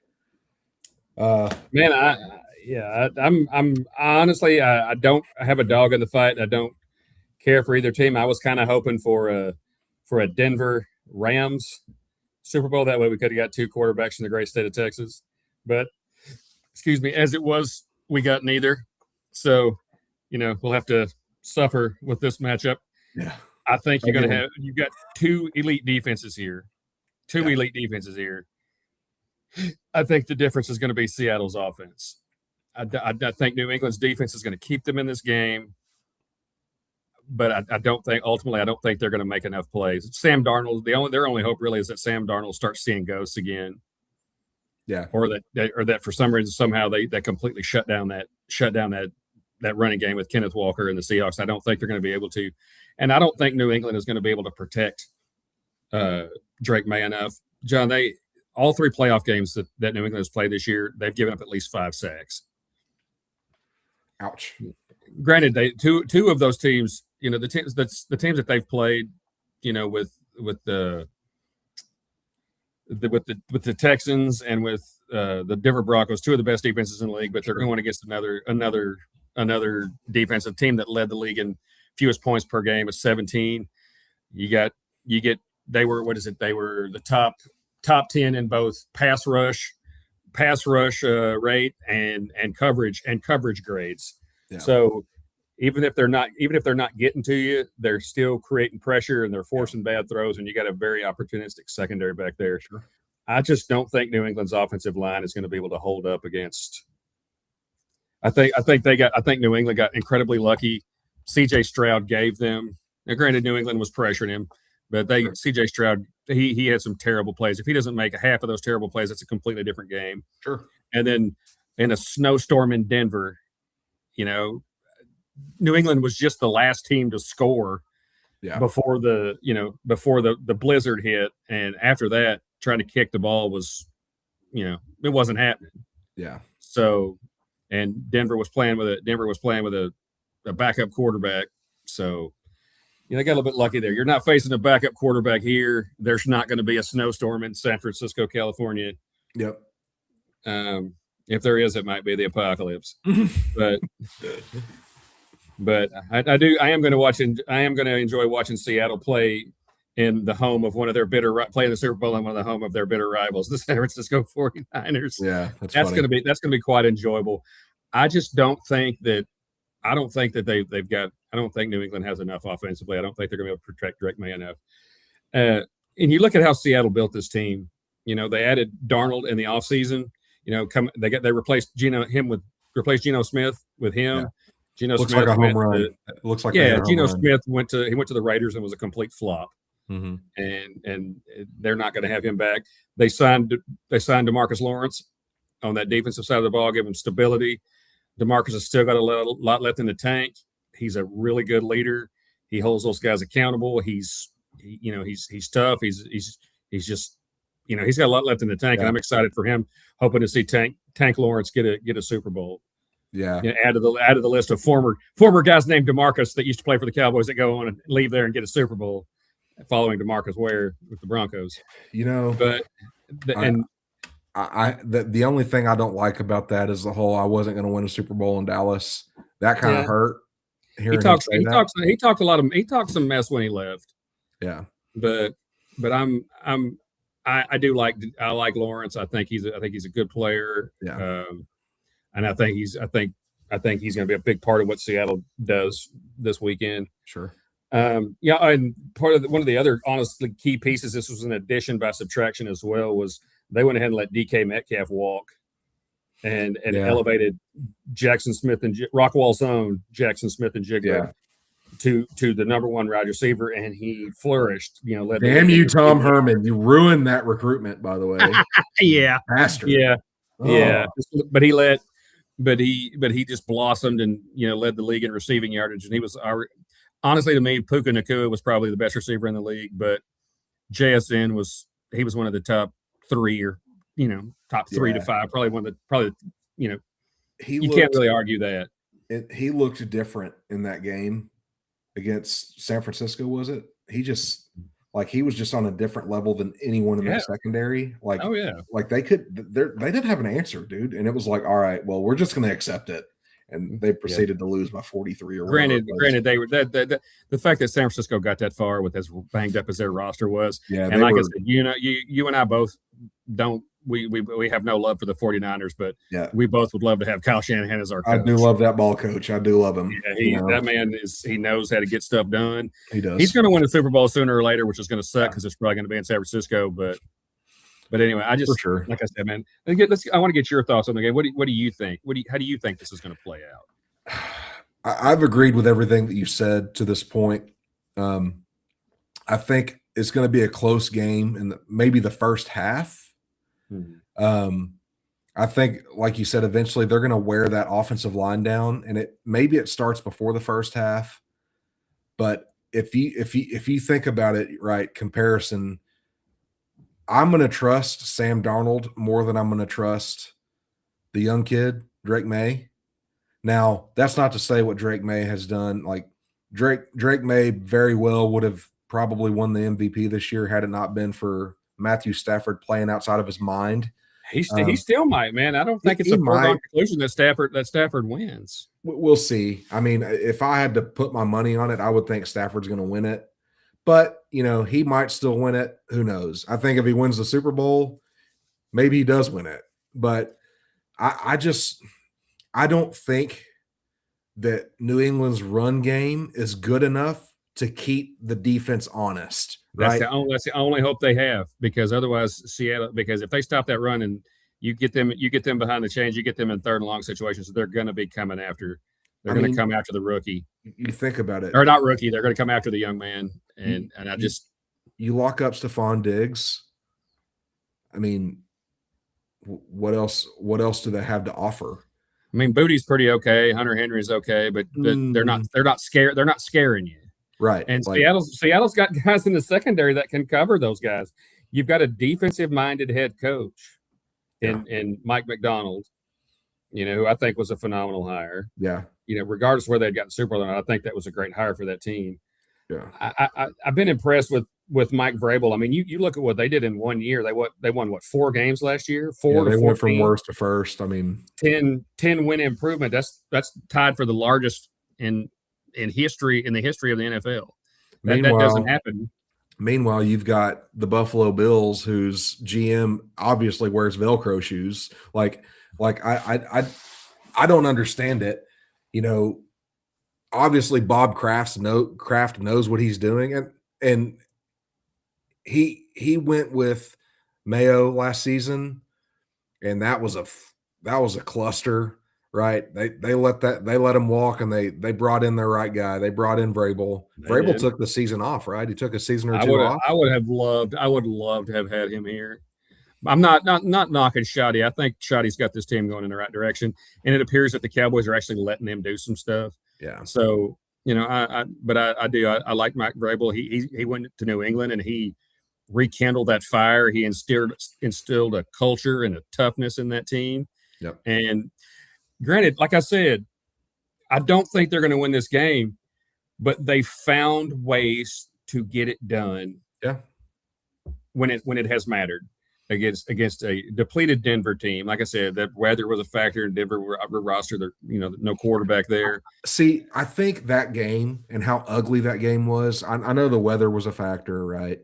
Man, I'm honestly, I don't have a dog in the fight. I don't care for either team. I was kind of hoping for a Denver Rams Super Bowl. That way we could have got two quarterbacks in the great state of Texas. But as it was, we got neither. So, we'll have to suffer with this matchup. Yeah. I think you've got two elite defenses here. I think the difference is going to be Seattle's offense. I think New England's defense is going to keep them in this game, but I don't think they're going to make enough plays. Sam Darnold, their only hope really is that Sam Darnold starts seeing ghosts again. Yeah, or that for some reason somehow they completely shut down that running game with Kenneth Walker and the Seahawks. I don't think they're going to be able to, and I don't think New England is going to be able to protect Drake May enough. John, all three playoff games that New England has played this year, they've given up at least 5 sacks. Ouch. Granted, two of those teams, the teams that they've played, with the Texans and with the Denver Broncos, two of the best defenses in the league, but they're going against another defensive team that led the league in fewest points per game at 17. They were the top 10 in both pass rush rate and coverage grades. Yeah. So even if they're not getting to you, they're still creating pressure and they're forcing bad throws, and you got a very opportunistic secondary back there. Sure. I just don't think New England's offensive line is going to be able to hold up against. I think New England got incredibly lucky. C.J. Stroud gave them. Now, granted, New England was pressuring him, but C.J. Stroud, he had some terrible plays. If he doesn't make half of those terrible plays, it's a completely different game. Sure. And then in a snowstorm in Denver, New England was just the last team to score before the blizzard hit, and after that, trying to kick the ball was, it wasn't happening. Yeah. So, and Denver was playing with a backup quarterback. So, they got a little bit lucky there. You're not facing a backup quarterback here. There's not going to be a snowstorm in San Francisco, California. Yep. If there is, it might be the apocalypse. But I am going to enjoy watching Seattle play in the home of one of their play in the Super Bowl in one of the home of their bitter rivals, the San Francisco 49ers. Yeah, that's going to be quite enjoyable. I just don't think that they've got. I don't think New England has enough offensively. I don't think they're going to be able to protect Drake May enough. And you look at how Seattle built this team. They added Darnold in the offseason. They replaced Geno Smith with him. Yeah. Geno Looks Smith like a home run. Looks like Geno Smith went to the Raiders and was a complete flop. Mm-hmm. And they're not going to have him back. They signed DeMarcus Lawrence on that defensive side of the ball, give him stability. DeMarcus has still got a lot left in the tank. He's a really good leader. He holds those guys accountable. He's tough. He's just, he's got a lot left in the tank, and I'm excited for him. Hoping to see Tank Lawrence get a Super Bowl. Yeah. Add to the list of former guys named DeMarcus that used to play for the Cowboys that go on and leave there and get a Super Bowl, following DeMarcus Ware with the Broncos. the only thing I don't like about that is the whole I wasn't going to win a Super Bowl in Dallas. That kind of hurt. He talks he talked some mess when he left. Yeah. But I like Lawrence. I think he's a good player. Yeah. And I think he's going to be a big part of what Seattle does this weekend. Sure. And one of the other honestly key pieces, this was an addition by subtraction as well, was they went ahead and let DK Metcalf walk and elevated Jackson Smith and Rockwall's own Jackson Smith and Jigba to the number one wide receiver, and he flourished. Damn you, Tom Herman! You ruined that recruitment, by the way. Yeah, bastard. Yeah, yeah. But he just blossomed and led the league in receiving yardage, and he was honestly, to me, Puka Nacua was probably the best receiver in the league, but JSN was one of the top three or top 3 to 5, you can't really argue that. He looked different in that game against San Francisco. Was it? He just he was just on a different level than anyone in that secondary. Like they didn't have an answer, dude. And it was like, all right, well, we're just going to accept it. And they proceeded to lose by 43 or granted they were the fact that San Francisco got that far with as banged up as their roster was. Yeah. And like I said, you and I both don't, we have no love for the 49ers, but we both would love to have Kyle Shanahan as our coach. I do love that ball coach. I do love him. Yeah, that man he knows how to get stuff done. He does. He's going to win a Super Bowl sooner or later, which is going to suck because it's probably going to be in San Francisco. But anyway, I just, like I said, man, I want to get your thoughts on the game. What do you think? How do you think this is going to play out? I've agreed with everything that you said to this point. I think it's going to be a close game in maybe the first half. I think, like you said, eventually they're going to wear that offensive line down, and maybe it starts before the first half. But if you think about it, right, comparison, I'm going to trust Sam Darnold more than I'm going to trust the young kid, Drake May. Now, that's not to say what Drake May has done. Like Drake May very well would have probably won the MVP this year had it not been for Matthew Stafford playing outside of his mind. He still might, man. I don't think it's a foregone conclusion that Stafford wins. We'll see. I mean, if I had to put my money on it, I would think Stafford's going to win it. But, he might still win it. Who knows? I think if he wins the Super Bowl, maybe he does win it. But I don't think that New England's run game is good enough to keep the defense honest. That's the only hope they have, because otherwise Seattle, because if they stop that run and you get them behind the chains, you get them in third and long situations, they're going to be coming after. They're going to come after the rookie. You think about it. Or not rookie. They're going to come after the young man. And you lock up Stephon Diggs. I mean, what else do they have to offer? I mean, Booty's pretty okay. Hunter Henry's okay, but they're not scared. They're not scaring you. Right. And Seattle's got guys in the secondary that can cover those guys. You've got a defensive-minded head coach in Mike McDonald, who I think was a phenomenal hire. Yeah. Regardless of where they'd gotten Super Bowl, I think that was a great hire for that team. Yeah. I've been impressed with Mike Vrabel. I mean, you look at what they did in 1 year. They won 4 games last year? 4 to 14. They went from worst to first. I mean, 10 win improvement. That's tied for the largest in the history of the NFL. That doesn't happen. Meanwhile, you've got the Buffalo Bills, whose GM obviously wears Velcro shoes. Like I don't understand it. Obviously Bob Kraft knows what he's doing, and he went with Mayo last season, and that was a cluster, right? They let him walk, and they brought in their right guy. They brought in Vrabel. Vrabel took the season off, right? He took a season or two off. I would love to have had him here. I'm not knocking Shoddy. I think Shoddy's got this team going in the right direction, and it appears that the Cowboys are actually letting him do some stuff. Yeah. So I like Mike Vrabel. He went to New England and he rekindled that fire. He instilled a culture and a toughness in that team. Yep. And granted, like I said, I don't think they're going to win this game, but they found ways to get it done. Yeah. When it has mattered. against a depleted Denver team. Like I said, that weather was a factor in Denver roster. There, no quarterback there. See, I think that game and how ugly that game was. I know the weather was a factor, right?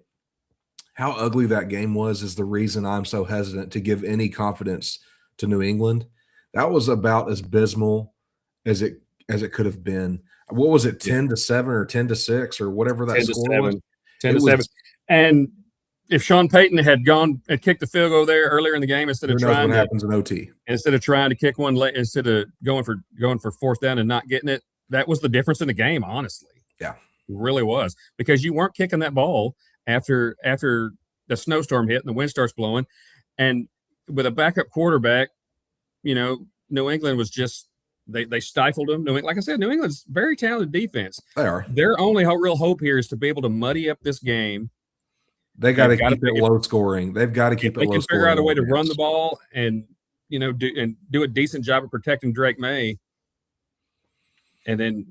How ugly that game was is the reason I'm so hesitant to give any confidence to New England. That was about as abysmal as it could have been. What was it, 10-7 or 10-6 or whatever that score was? 10-7. And if Sean Payton had kicked the field goal there earlier in the game instead of trying what happens in OT. Instead of trying to kick one late, instead of going for fourth down and not getting it, that was the difference in the game, honestly. Yeah. It really was. Because you weren't kicking that ball after the snowstorm hit and the wind starts blowing. And with a backup quarterback, New England was just they stifled them. Like I said, New England's very talented defense. They are. Their only real hope here is to be able to muddy up this game. They got to keep it low scoring. They've got to keep it low scoring. They can figure out a way to run the ball and do a decent job of protecting Drake May, and then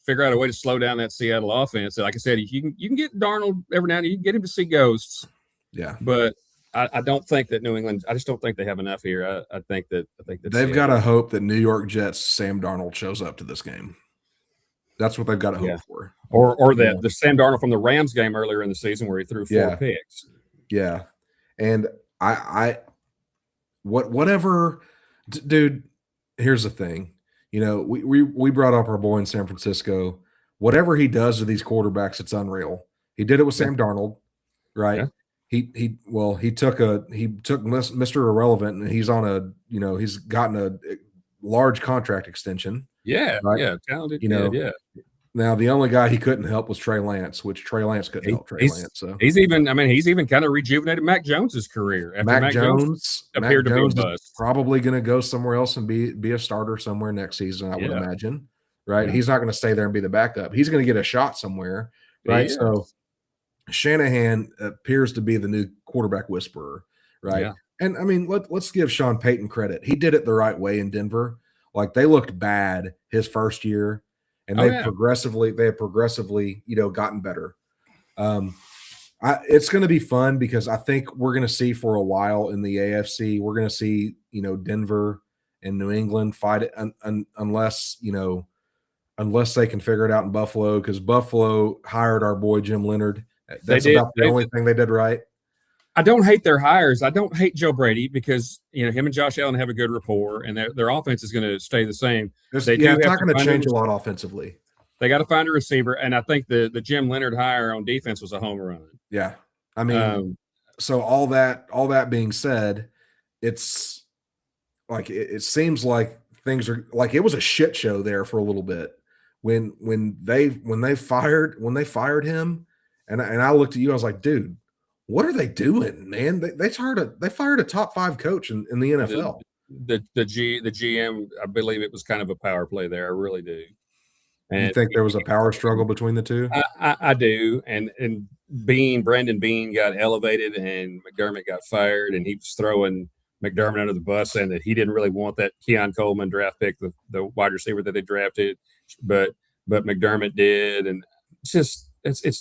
figure out a way to slow down that Seattle offense. Like I said, you can get Darnold every now and then. You can get him to see ghosts. Yeah, but I don't think that New England. I just don't think they have enough here. I think that they've got to hope that New York Jets Sam Darnold shows up to this game. That's what they've got to hope for. Or that the Sam Darnold from the Rams game earlier in the season where he threw 4 picks. Yeah, and whatever, dude. Here's the thing. We brought up our boy in San Francisco. Whatever he does to these quarterbacks, it's unreal. He did it with Sam Darnold, right? Yeah. He took Mr. Irrelevant, and he's on he's gotten a large contract extension. Yeah, right? Yeah, talented. Yeah. Now the only guy he couldn't help was Trey Lance, which Trey Lance couldn't help Trey Lance. So he's even kind of rejuvenated Mac Jones's career. After Mac Jones appeared to be a bust. Probably going to go somewhere else and be a starter somewhere next season, I would imagine. Right? Yeah. He's not going to stay there and be the backup. He's going to get a shot somewhere, right? Yeah. So Shanahan appears to be the new quarterback whisperer, right? Yeah. And I mean, let's give Sean Payton credit. He did it the right way in Denver. Like, they looked bad his first year, and they've progressively gotten better. It's going to be fun because I think we're going to see for a while in the AFC, we're going to see Denver and New England fight it unless they can figure it out in Buffalo, because Buffalo hired our boy Jim Leonard. That's about the only thing they did right. I don't hate their hires. I don't hate Joe Brady because him and Josh Allen have a good rapport, and their offense is going to stay the same. It's not going to change a lot offensively. They got to find a receiver, and I think the Jim Leonard hire on defense was a home run. Yeah, I mean, so all that being said, it's like it seems like things are like it was a shit show there for a little bit when they fired him, and I looked at you, I was like, dude, what are they doing, man? They fired a top 5 coach in the NFL. The GM, I believe it was kind of a power play there. I really do. And you think there was a power struggle between the two? I do. And Brandon Bean got elevated and McDermott got fired, and he was throwing McDermott under the bus, saying that he didn't really want that Keon Coleman draft pick, the wide receiver that they drafted, but McDermott did, and it's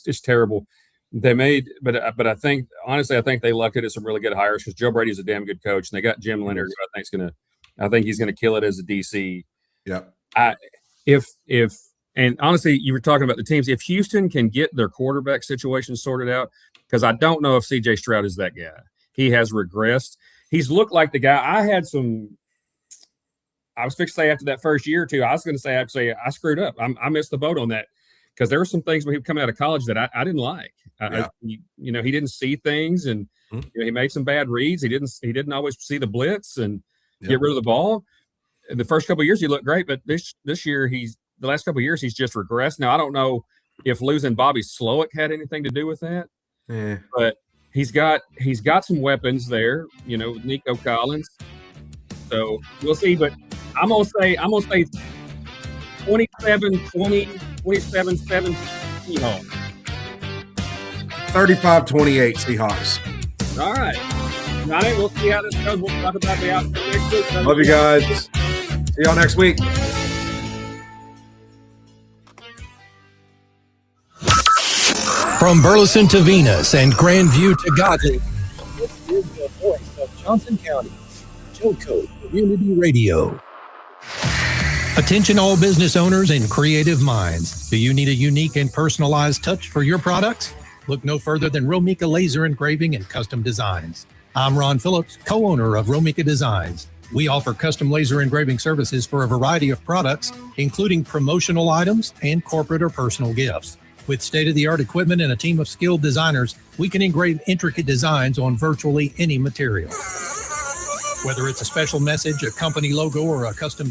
just terrible. They made, but I think honestly, they lucked into some really good hires because Joe Brady's a damn good coach, and they got Jim Leonard, who I think he's gonna kill it as a DC. Yeah. And honestly, you were talking about the teams. If Houston can get their quarterback situation sorted out, because I don't know if C.J. Stroud is that guy. He has regressed. He's looked like the guy. I was fixed to say after that first year or two, I was going to say, I screwed up. I missed the boat on that. Because there were some things when he was coming out of college that I didn't like. He didn't see things, and he made some bad reads. He didn't always see the blitz and get rid of the ball. In the first couple of years, he looked great, but this year the last couple of years he's just regressed. Now I don't know if losing Bobby Slowick had anything to do with that, but he's got some weapons there. Nico Collins. So we'll see. But I'm gonna say 27-20. 27-7 Seahawks. 35-28 Seahawks. All right. We'll see how this goes. We'll talk about the outcome next week. Love you guys. See y'all next week. From Burleson to Venus and Grandview to Godly, this is Johnson County. Joco Community Radio. Attention all business owners and creative minds. Do you need a unique and personalized touch for your products? Look no further than Romika Laser Engraving and Custom Designs. I'm Ron Phillips, co-owner of Romika Designs. We offer custom laser engraving services for a variety of products, including promotional items and corporate or personal gifts. With state-of-the-art equipment and a team of skilled designers, we can engrave intricate designs on virtually any material. Whether it's a special message, a company logo, or a custom